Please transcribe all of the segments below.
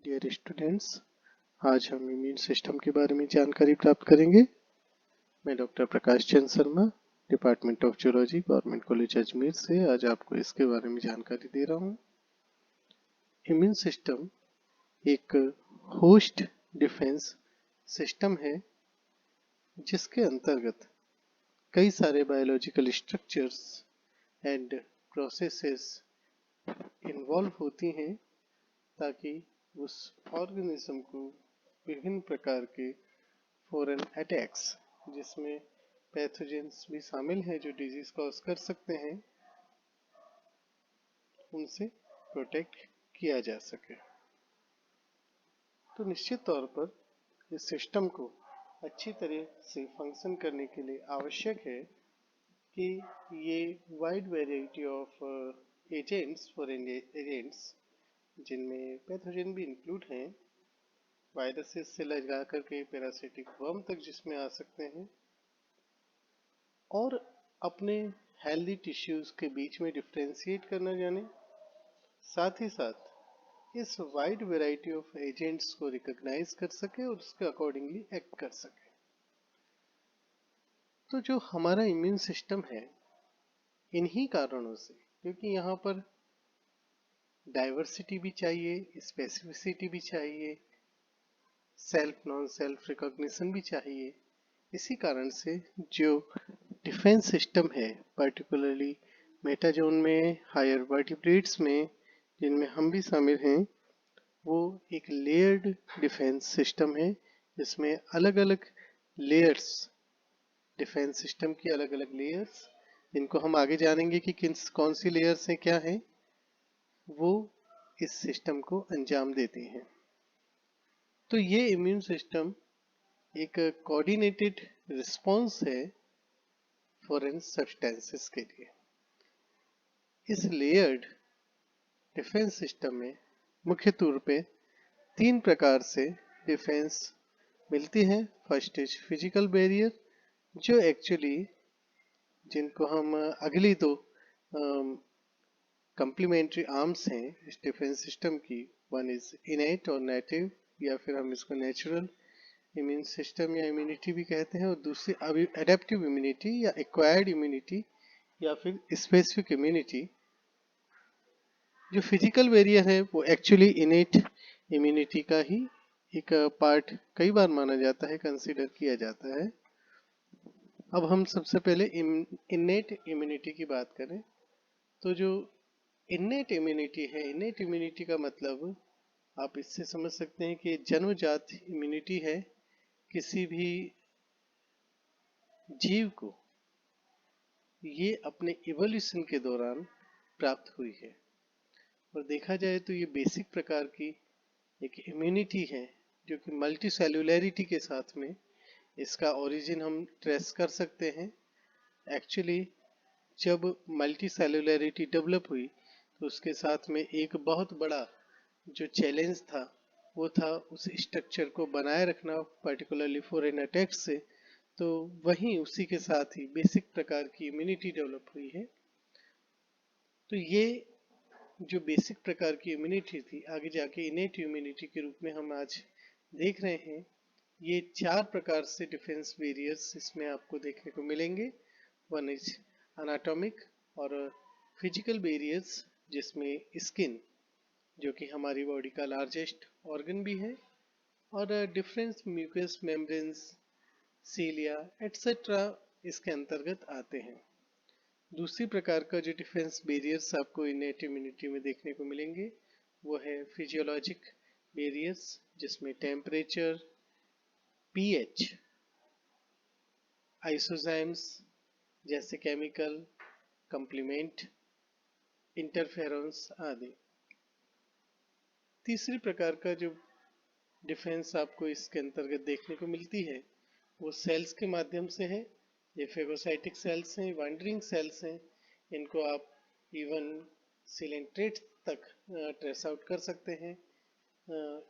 Dear students, आज हम immune system के बारे में जानकारी प्राप्त करेंगे। मैं doctor Prakash Chand Sharma, department of zoology, government college Ajmer से आज आपको इसके बारे में जानकारी दे रहा हूँ। इम्यून सिस्टम एक होस्ट डिफेंस सिस्टम है जिसके अंतर्गत कई सारे biological structures and processes involve होती हैं ताकि उस ऑर्गेनिज्म को विभिन्न प्रकार के फॉरेन अटैक्स, जिसमें पैथोजेंस भी शामिल हैं जो डिजीज कॉज कर सकते हैं, उनसे प्रोटेक्ट किया जा सके। तो निश्चित तौर पर इस सिस्टम को अच्छी तरह से फंक्शन करने के लिए आवश्यक है कि ये wide variety of agents, foreign agents, जिनमें पैथोजन भी इंक्लूड हैं, वायरसेस से लगा करके पैरासिटिक वर्म तक जिसमें आ सकते हैं, और अपने हेल्दी टिश्यूज के बीच में डिफ्रेंशिएट करना जाने, साथ ही साथ इस वाइड वैरायटी ऑफ एजेंट्स को रिकॉग्नाइज कर सके और उसके अकॉर्डिंगली एक्ट कर सके। तो जो हमारा इम्यून सिस्टम है, इन्हीं कारणों से, क्योंकि यहाँ पर डाइवर्सिटी भी चाहिए, स्पेसिफिसिटी भी चाहिए, सेल्फ नॉन सेल्फ रिकॉग्निशन भी चाहिए, इसी कारण से जो डिफेंस सिस्टम है, पर्टिकुलरली मेटाजोन में, हायर वर्टिब्रेट्स में, जिनमें हम भी शामिल हैं, वो एक लेयर्ड डिफेंस सिस्टम है जिसमें अलग अलग लेयर्स, डिफेंस सिस्टम की अलग अलग लेयर्स, जिनको हम आगे जानेंगे कि कौन सी लेयर्स हैं, क्या हैं, वो इस सिस्टम को अंजाम देती हैं। तो ये इम्यून सिस्टम एक कोऑर्डिनेटेड रिस्पॉन्स है फॉरेन सब्सटेंसेस के लिए। इस लेयर्ड डिफेंस सिस्टम में मुख्य तौर पे 3 प्रकार से डिफेंस मिलती है। फर्स्ट इज फिजिकल बैरियर, जो एक्चुअली जिनको हम अगली दो कंप्लीमेंट्री आर्म्स हैं इस डिफेंस सिस्टम की, वन इज इनेट और नेटिव, या फिर हम इसको नेचुरल इम्यून सिस्टम या इम्यूनिटी भी कहते हैं, और दूसरी अभी एडेप्टिव इम्यूनिटी या एक्वायर्ड इम्यूनिटी या फिर स्पेसिफिक इम्यूनिटी। जो फिजिकल बैरियर है वो एक्चुअली इनेट इम्यूनिटी का ही एक पार्ट कई बार माना जाता है, कंसीडर किया जाता है। अब हम सबसे पहले इनेट इम्यूनिटी की बात करें, तो जो इनेट इम्यूनिटी है, इनेट इम्यूनिटी का मतलब आप इससे समझ सकते हैं कि जन्मजात इम्यूनिटी है, किसी भी जीव को ये अपने इवोल्यूशन के दौरान प्राप्त हुई है। और देखा जाए तो ये बेसिक प्रकार की एक इम्यूनिटी है जो कि मल्टी सेलुलरिटी के साथ में इसका ओरिजिन हम ट्रेस कर सकते हैं। एक्चुअली जब मल्टी सेलुलरिटी डेवलप हुई तो उसके साथ में एक बहुत बड़ा जो चैलेंज था वो था उस स्ट्रक्चर को बनाए रखना, पर्टिकुलरली फॉरेन अटैक्स से। तो वहीं उसी के साथ ही बेसिक प्रकार की इम्यूनिटी डेवलप हुई है। तो ये जो बेसिक प्रकार की इम्यूनिटी थी, आगे जाके इनेट इम्यूनिटी के रूप में हम आज देख रहे हैं। ये 4 प्रकार से डिफेंस बैरियर्स इसमें आपको देखने को मिलेंगे। वन इज एनाटॉमिक और फिजिकल बैरियर्स, जिसमें स्किन, जो कि हमारी बॉडी का लार्जेस्ट ऑर्गन भी है, और डिफरेंस म्यूकस मेम्ब्रेन्स, सीलिया एटसेट्रा इसके अंतर्गत आते हैं। दूसरी प्रकार का जो डिफेंस बैरियर्स आपको इनेट इम्यूनिटी में देखने को मिलेंगे वो है फिजियोलॉजिक बैरियर्स, जिसमें टेम्परेचर, पीएच, आइसोजाइम्स जैसे केमिकल, कंप्लीमेंट, इंटरफेरेंस आदि। तीसरी प्रकार का जो डिफेंस आपको इसके अंतर्गत देखने को मिलती है वो सेल्स के माध्यम से है। ये फेगोसाइटिक सेल्स हैं, वांडरिंग सेल्स हैं, इनको आप इवन सिलेंट्रेट तक ट्रेस आउट कर सकते हैं।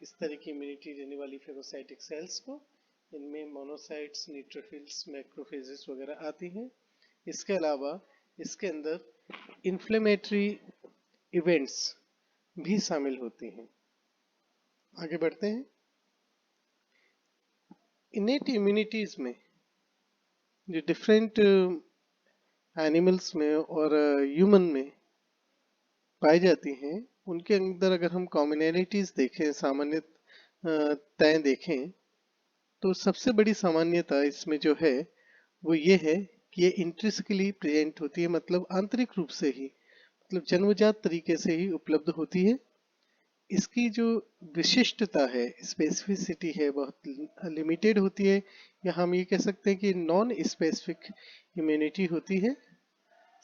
इस तरह की इम्यूनिटी देने वाली फेगोसाइटिक सेल्स को, इनमें मोनोसाइट्स, न्यूट्रोफिल्स, मैक्रोफेजेस वगैरह आती हैं। इसके अलावा इसके अंदर इन्फ्लेमेटरी इवेंट्स भी शामिल होती हैं। आगे बढ़ते हैं। इनेट इम्यूनिटीज में जो डिफरेंट एनिमल्स में और ह्यूमन में पाई जाती हैं, उनके अंदर अगर हम कॉमनैलिटीज देखें, सामान्यताएं देखें, तो सबसे बड़ी सामान्यता इसमें जो है वो ये है कि ये इंट्रिंसिकली प्रेजेंट होती है, मतलब आंतरिक रूप से ही, मतलब जन्मजात तरीके से ही उपलब्ध होती है। इसकी जो विशिष्टता है, स्पेसिफिसिटी है, बहुत लिमिटेड होती है, या हम ये कह सकते हैं कि नॉन स्पेसिफिक इम्यूनिटी होती है।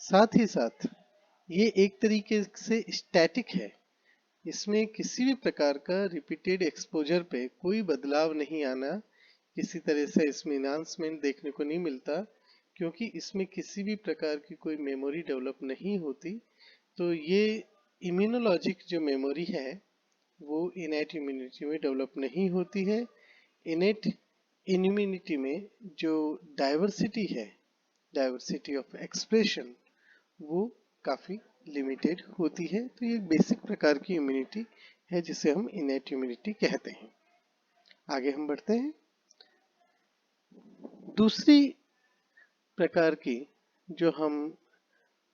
साथ ही साथ ये एक तरीके से स्टैटिक है, इसमें किसी भी प्रकार का रिपीटेड एक्सपोजर पे कोई बदलाव नहीं आना, किसी तरह से इसमें इन्हांसमेंट देखने को नहीं मिलता, क्योंकि इसमें किसी भी प्रकार की कोई मेमोरी डेवलप नहीं होती। तो ये इम्यूनोलॉजिक जो मेमोरी है वो इनेट इम्यूनिटी में डेवलप नहीं होती है। इनेट इम्यूनिटी में जो डाइवर्सिटी है, डाइवर्सिटी ऑफ एक्सप्रेशन, वो काफी लिमिटेड होती है। तो ये बेसिक प्रकार की इम्यूनिटी है जिसे हम इनेट इम्यूनिटी कहते हैं। आगे हम बढ़ते हैं। दूसरी प्रकार की जो हम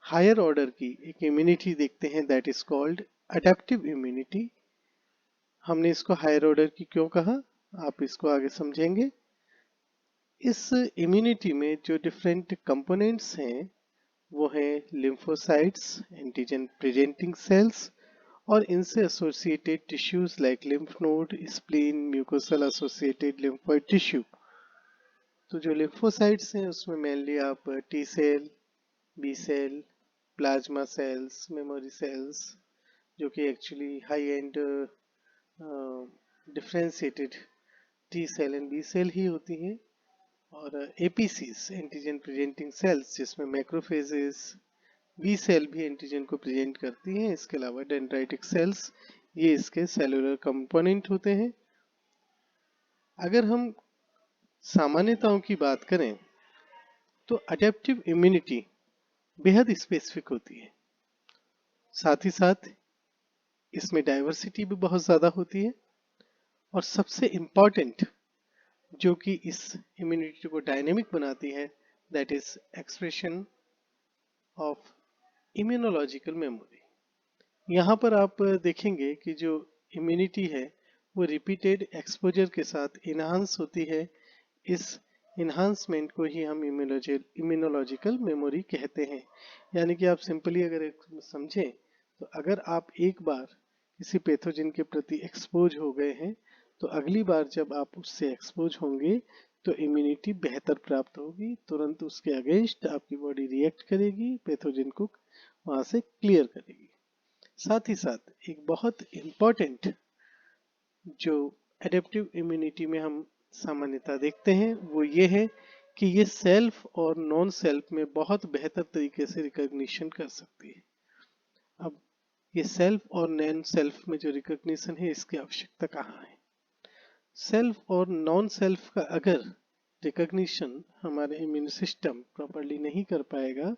हायर ऑर्डर की एक इम्यूनिटी देखते हैं, that is called adaptive immunity. हमने इसको हायर ऑर्डर की क्यों कहा, आप इसको आगे समझेंगे। इस इम्यूनिटी में जो डिफरेंट कंपोनेंट्स हैं वो हैं लिम्फोसाइट्स, एंटीजन प्रेजेंटिंग सेल्स, और इनसे associated tissues like lymph node, spleen, mucosal associated lymphoid tissue. तो जो लिम्फोसाइट्स हैं उसमें मेनली आप T cell, B cell, plasma cells, memory cells, जो कि actually high end differentiated T cell and B cell ही होती हैं, और एपीसीज, एंटीजन प्रेजेंटिंग सेल्स, जिसमें मैक्रोफेजेस, बी सेल भी एंटीजन को प्रेजेंट करती हैं। इसके अलावा डेंड्राइटिक सेल्स, ये इसके सेलुलर कंपोनेंट होते हैं। अगर हम सामान्यताओं की बात करें तो अडेप्टिव इम्यूनिटी बेहद स्पेसिफिक होती है, साथ ही साथ इसमें डाइवर्सिटी भी बहुत ज़्यादा होती है, और सबसे इम्पॉर्टेंट जो कि इस इम्यूनिटी को डायनेमिक बनाती है, that is expression of immunological memory. यहाँ पर आप देखेंगे कि जो इम्यूनिटी है वो रिपीटेड एक्सपोजर के साथ इन्हांस होती है। इस इन्हांसमेंट को ही हम इम्यूनोलॉजिकल मेमोरी कहते हैं। यानी कि आप सिंपली अगर एक समझें, तो अगर आप एक बार किसी पैथोजन के प्रति एक्सपोज हो गए हैं, तो अगली बार जब आप उससे एक्सपोज होंगे तो इम्यूनिटी बेहतर प्राप्त होगी, तुरंत उसके अगेंस्ट आपकी बॉडी रिएक्ट करेगी, पैथोजन को वहां से क्लियर करेगी। साथ ही साथ एक बहुत इम्पॉर्टेंट जो एडेप्टिव इम्यूनिटी में हम सामान्यता देखते हैं वो ये है कि ये सेल्फ और नॉन सेल्फ में बहुत बेहतर तरीके से रिकॉग्निशन कर सकती है। अब ये सेल्फ और नॉन सेल्फ में जो रिकॉग्निशन है, इसकी आवश्यकता कहाँ है? सेल्फ और नॉन सेल्फ का अगर रिकॉग्निशन हमारे इम्यून सिस्टम प्रॉपरली नहीं कर पाएगा,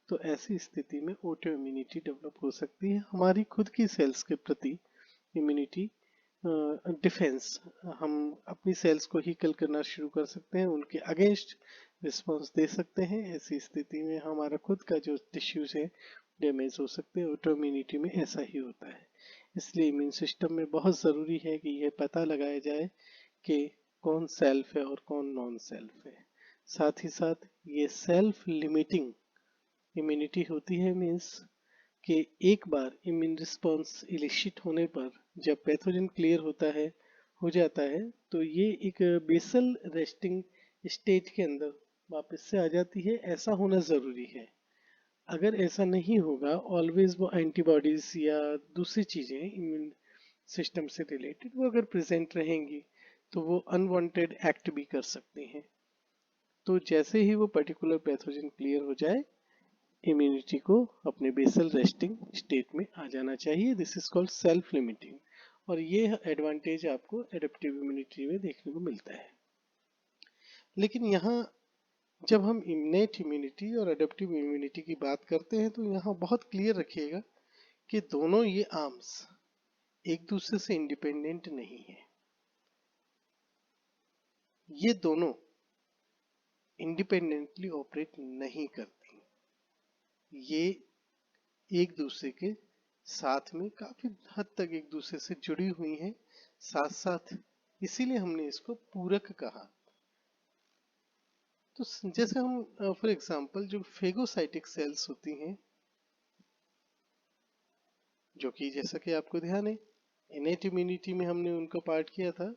तो ऐसी स्थिति में ऑटो इम्यूनिटी डेवलप हो सकती है। हमारी खुद की सेल्स के प्रति इम्यूनिटी डिफेंस, हम अपनी सेल्स को ही किल करना शुरू कर सकते हैं, उनके अगेंस्ट रिस्पॉन्स दे सकते हैं। ऐसी स्थिति में हमारा खुद का जो टिश्यूज है डैमेज हो सकते हैं। ऑटो इम्यूनिटी में ऐसा ही होता है। इसलिए इम्यून सिस्टम में बहुत ज़रूरी है कि यह पता लगाया जाए कि कौन सेल्फ है और कौन नॉन सेल्फ है। साथ ही साथ ये सेल्फ लिमिटिंग इम्यूनिटी होती है, मीन्स कि एक बार इम्यून रिस्पॉन्स इलिशिट होने पर जब पैथोजन क्लियर होता है, हो जाता है, तो ये एक बेसल रेस्टिंग स्टेट के अंदर वापस से आ जाती है। ऐसा होना ज़रूरी है। अगर ऐसा नहीं होगा, ऑलवेज वो एंटीबॉडीज या दूसरी चीज़ें इम्यून सिस्टम से रिलेटेड वो अगर प्रेजेंट रहेंगी, तो वो अनवांटेड एक्ट भी कर सकती हैं। तो जैसे ही वो पर्टिकुलर पैथोजन क्लियर हो जाए, इम्यूनिटी को अपने बेसल रेस्टिंग स्टेट में आ जाना चाहिए। This is called self limiting, और ये एडवांटेज आपको एडेप्टिव इम्यूनिटी में देखने को मिलता है। लेकिन यहाँ जब हम इनेट इम्यूनिटी और एडेप्टिव इम्यूनिटी की बात करते हैं, तो यहाँ बहुत क्लियर रखिएगा कि दोनों ये आर्म्स एक दूसरे से इंडिपेंडेंट नहीं है। ये दोनों इंडिपेंडेंटली ऑपरेट नहीं करती, ये एक दूसरे के साथ में काफी हद तक एक दूसरे से जुड़ी हुई हैं साथ साथ, इसीलिए हमने इसको पूरक कहा। तो जैसे हम फॉर एग्जांपल जो फेगोसाइटिक सेल्स होती हैं, जो कि जैसा कि आपको ध्यान है इनेट इम्यूनिटी में हमने उनको पार्ट किया था,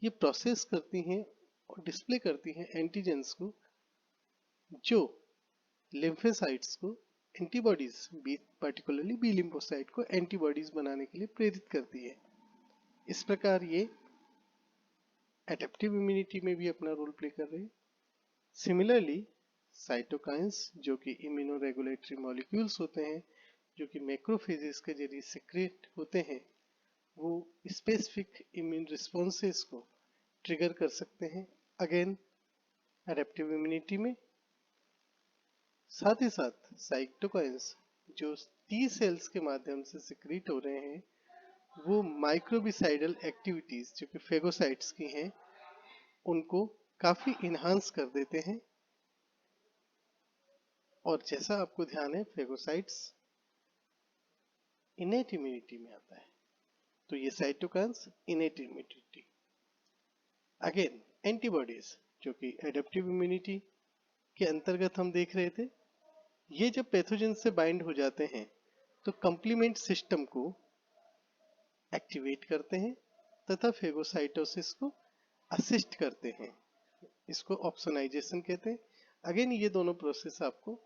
ये प्रोसेस करती हैं और डिस्प्ले करती हैं एंटीजेंस को, जो लिम्फोसाइट्स को antibodies, B particularly B lymphocyte को एंटीबॉडीज बनाने के लिए प्रेरित करती है। इस प्रकार ये एडेप्टिव इम्यूनिटी में भी अपना रोल प्ले कर रही है। सिमिलरली साइटोकाइंस, जो कि इम्यूनो रेगुलेटरी मॉलिक्यूल्स होते हैं, जो कि मैक्रोफेजेस के जरिए सिक्रेट होते हैं, वो स्पेसिफिक इम्यून रिस्पॉन्सेस को ट्रिगर कर सकते हैं अगेन एडेप्टिव इम्यूनिटी में। साथ ही साथ साइटोकाइंस जो टी सेल्स के माध्यम से सिक्रीट हो रहे हैं, वो माइक्रोबिसाइडल एक्टिविटीज जो कि फेगोसाइट्स की हैं उनको काफी इनहांस कर देते हैं। और जैसा आपको ध्यान है फेगोसाइट्स इनेट इम्यूनिटी में आता है, तो ये cytokines innate immunity. Again antibodies जो कि एडेप्टिव इम्यूनिटी के अंतर्गत हम देख रहे थे, ये जब पैथोजन से बाइंड हो जाते हैं तो कंप्लीमेंट सिस्टम को एक्टिवेट करते हैं तथा फेगोसाइटोसिस को असिस्ट करते हैं, इसको ऑप्सोनाइजेशन कहते हैं। अगेन ये दोनों प्रोसेस आपको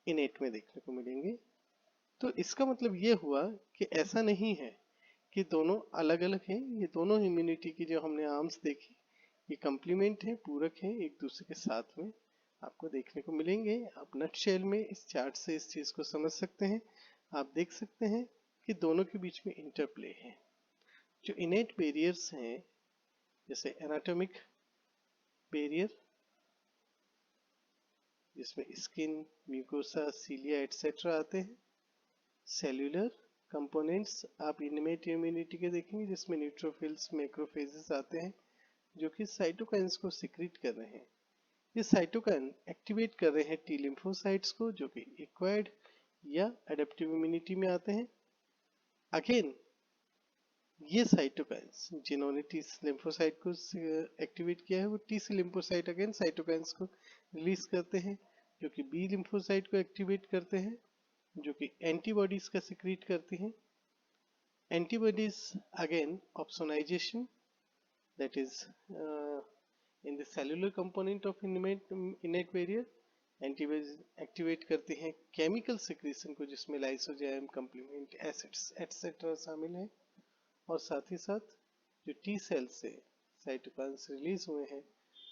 इनेट में देखने को मिलेंगे। तो इसका मतलब ये हुआ कि ऐसा नहीं है कि दोनों अलग अलग हैं, ये दोनों इम्यूनिटी की जो हमने आर्म्स देखी ये कंप्लीमेंट है, पूरक है, एक दूसरे के साथ में आपको देखने को मिलेंगे। आप नटशेल में इस चार्ट से इस चीज को समझ सकते हैं। आप देख सकते हैं कि दोनों के बीच में इंटरप्ले है। जो इनेट बैरियर्स हैं जैसे एनाटॉमिक बैरियर जिसमें स्किन, म्यूकोसा, सीलिया एटसेट्रा आते हैं, सेल्यूलर कंपोनेंट्स आप इनेट इम्यूनिटी के देखेंगे जिसमें न्यूट्रोफिल्स, मैक्रोफेजेस आते हैं जो कि साइटोकाइंस को सिक्रीट कर रहे हैं। ये साइटोकाइन एक्टिवेट कर रहे हैं टी लिम्फोसाइट्स को जो कि एक्वायर्ड या एडेप्टिव इम्यूनिटी में आते हैं। अगेन ये साइटोकाइंस जिन्होंने टी लिम्फोसाइट को एक्टिवेट किया है वो T C lymphocyte again cytokines को रिलीज करते हैं जो कि बी लिम्फोसाइट को एक्टिवेट करते हैं, जो कि एंटीबॉडीज का सिक्रीट करती हैं। Antibodies again opsonization that is in the cellular component of innate barrier, antibodies activate करती हैं केमिकल सिक्रीशन को जिसमें लाइसोजाइम, कंप्लीमेंट एसिड्स एटसेट्रा शामिल है। और साथ ही साथ जो टी सेल से साइटोकाइंस रिलीज हुए हैं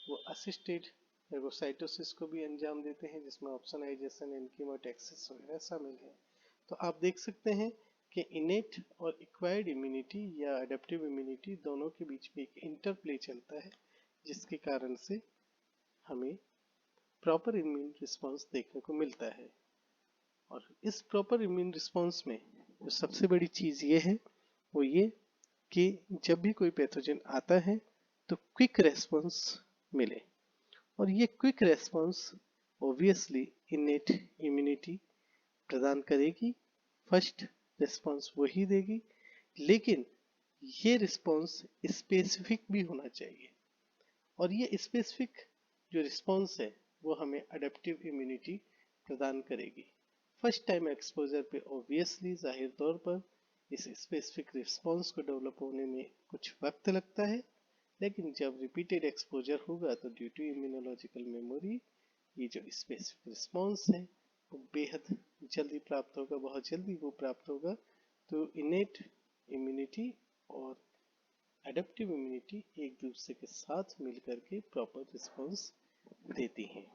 वो असिस्टेड फेगोसाइटोसिस को भी अंजाम देते हैं जिसमें ऑप्सोनाइजेशन, एनकीमोटैक्सिस वगैरह शामिल है। तो आप देख सकते हैं कि इनेट और एक्वायर्ड इम्यूनिटी या एडेप्टिव इम्यूनिटी दोनों के बीच में एक इंटरप्ले चलता है जिसके कारण से हमें प्रॉपर इम्यून रिस्पांस देखने को मिलता है। और इस प्रॉपर इम्यून रिस्पांस में जो सबसे बड़ी चीज ये है वो ये कि जब भी कोई पैथोजन आता है तो क्विक रेस्पॉन्स मिले, और ये quick response obviously innate immunity प्रदान करेगी। फर्स्ट रिस्पॉन्स वही देगी, लेकिन ये रिस्पॉन्स स्पेसिफिक भी होना चाहिए, और ये स्पेसिफिक जो रिस्पॉन्स है वो हमें एडेप्टिव इम्यूनिटी प्रदान करेगी। फर्स्ट टाइम एक्सपोजर पे ऑब्वियसली जाहिर तौर पर इस स्पेसिफिक रिस्पॉन्स को डेवलप होने में कुछ वक्त लगता है, लेकिन जब रिपीटेड एक्सपोजर होगा तो ड्यू टू इम्यूनोलॉजिकल मेमोरी ये जो स्पेसिफिक रिस्पॉन्स है वो बेहद जल्दी प्राप्त होगा, बहुत जल्दी वो प्राप्त होगा। तो इनेट इम्यूनिटी और एडेप्टिव इम्यूनिटी एक दूसरे के साथ मिलकर के प्रॉपर रिस्पॉन्स देती हैं।